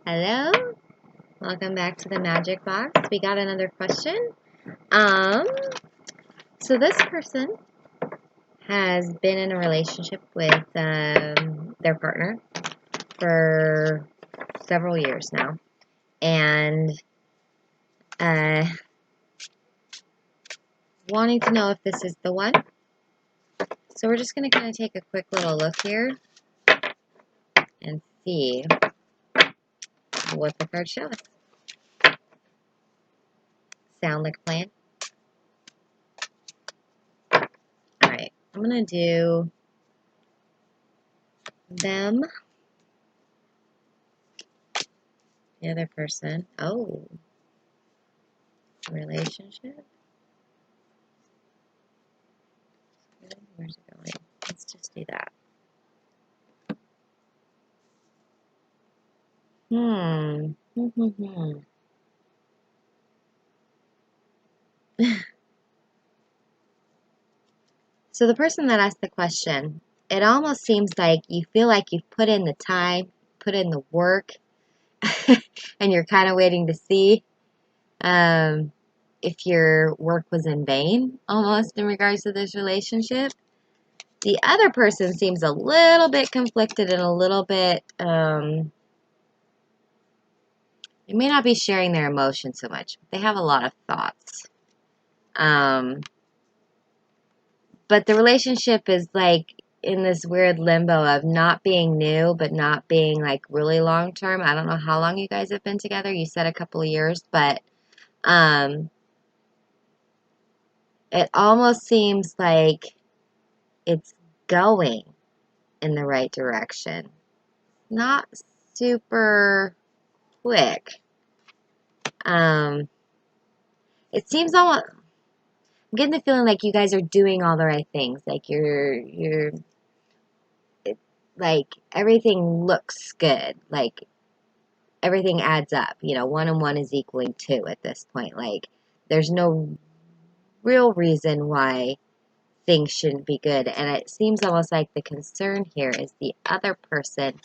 Hello, welcome back to the Magic Box. We got another question. Um, so this person has been in a relationship with their partner for several years now, and uh, wanting to know if this is the one. So we're just going to kind of take a quick little look here and see what the cards show us. Sound like a plan? Alright, I'm going to do them, the other person. Oh, relationship? Where's it going? Let's just do that. So the person that asked the question, it almost seems like you feel like you've put in the time, put in the work, and you're kind of waiting to see if your work was in vain, almost in regards to this relationship. The other person seems a little bit conflicted and a little bit, they may not be sharing their emotions so much. They have a lot of thoughts. But the relationship is like in this weird limbo of not being new, but not being like really long term. I don't know how long you guys have been together. You said a couple of years, but it almost seems like it's going in the right direction. Not super quick. It seems almost, I'm getting the feeling like you guys are doing all the right things. Like you're like everything looks good. Like everything adds up. You know, 1 and 1 is equaling 2 at this point. Like there's no real reason why things shouldn't be good. And it seems almost like the concern here is the other person.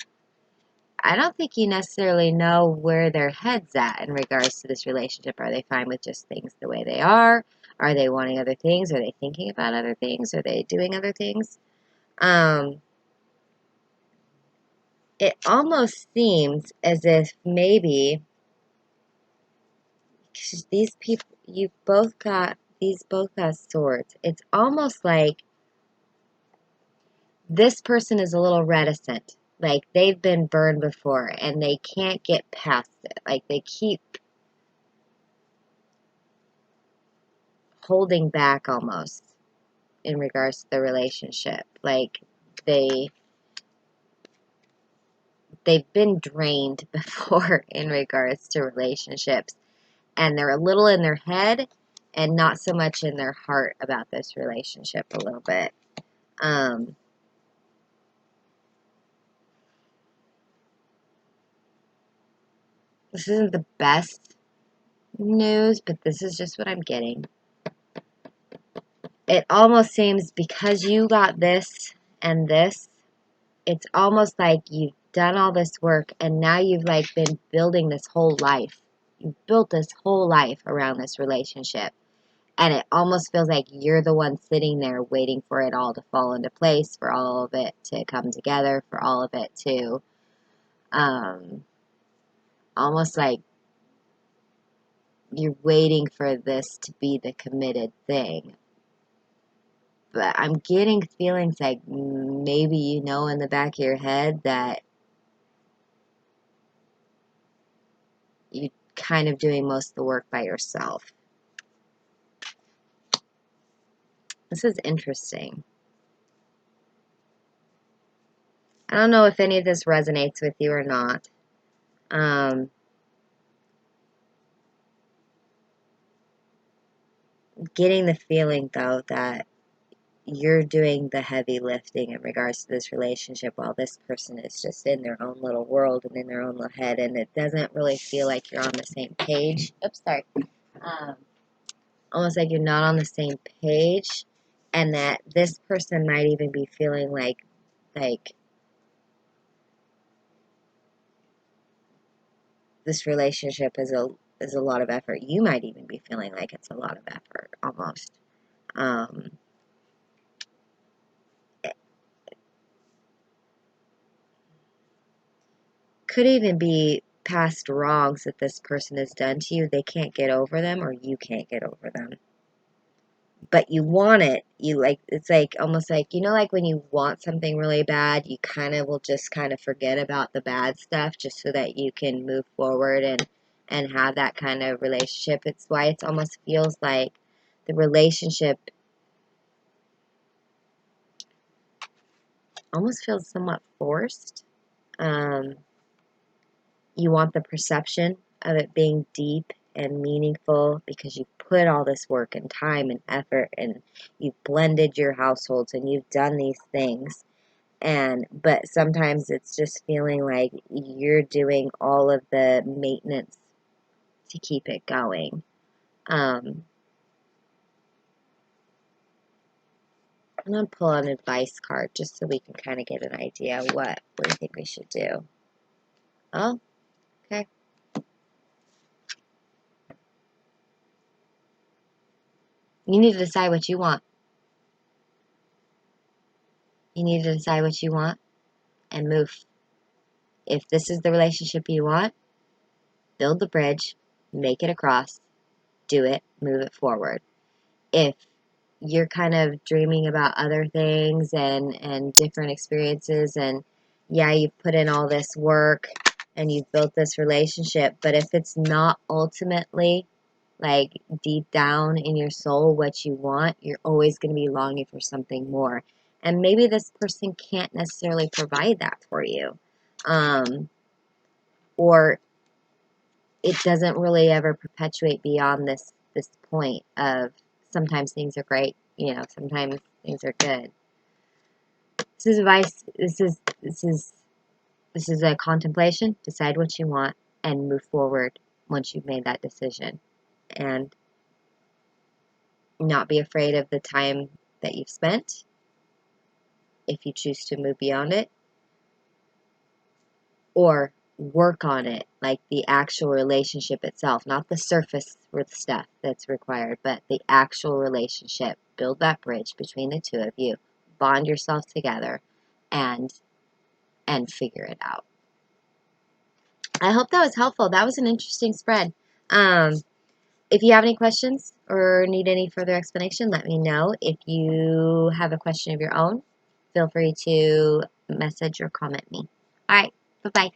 I don't think you necessarily know where their head's at in regards to this relationship. Are they fine with just things the way they are? Are they wanting other things? Are they thinking about other things? Are they doing other things? It almost seems as if maybe these people, these both got swords. It's almost like this person is a little reticent. Like they've been burned before and they can't get past it. Like they keep holding back almost in regards to the relationship. Like they they've been drained before in regards to relationships, and they're a little in their head and not so much in their heart about this relationship a little bit. This isn't the best news, but this is just what I'm getting. It almost seems because you got this and this, it's almost like you've done all this work and now you've like been building this whole life. You've built this whole life around this relationship. And it almost feels like you're the one sitting there waiting for it all to fall into place, for all of it to come together, for all of it to almost like you're waiting for this to be the committed thing. But I'm getting feelings like maybe you know in the back of your head that you're kind of doing most of the work by yourself. This is interesting. I don't know if any of this resonates with you or not. Getting the feeling, though, that you're doing the heavy lifting in regards to this relationship while this person is just in their own little world and in their own little head, and it doesn't really feel like you're on the same page. Oops, sorry. Almost like you're not on the same page, and that this person might even be feeling like this relationship is a lot of effort. You might even be feeling like it's a lot of effort, almost. Could even be past wrongs that this person has done to you. They can't get over them, or you can't get over them. But you want it. You like, it's like almost like, like when you want something really bad, you kind of will just kind of forget about the bad stuff just so that you can move forward and have that kind of relationship. It's why it almost feels like the relationship almost feels somewhat forced. You want the perception of it being deep and meaningful because you've put all this work and time and effort, and you've blended your households and you've done these things. But sometimes it's just feeling like you're doing all of the maintenance to keep it going. I'm going to pull an advice card just so we can kind of get an idea what do you think we should do. Oh, okay. You need to decide what you want. You need to decide what you want and move. If this is the relationship you want, build the bridge, make it across, do it, move it forward. If you're kind of dreaming about other things and different experiences, and yeah, you've put in all this work and you've built this relationship, but if it's not ultimately, like, deep down in your soul what you want, you're always going to be longing for something more. And maybe this person can't necessarily provide that for you. Or it doesn't really ever perpetuate beyond this point of sometimes things are great, sometimes things are good. This is advice. This is a contemplation. Decide what you want and move forward once you've made that decision, and not be afraid of the time that you've spent if you choose to move beyond it, or work on it, like the actual relationship itself, not the surface stuff that's required, but the actual relationship. Build that bridge between the two of you, bond yourself together, and figure it out. I hope that was helpful. That was an interesting spread. If you have any questions or need any further explanation, let me know. If you have a question of your own, feel free to message or comment me. All right, bye-bye.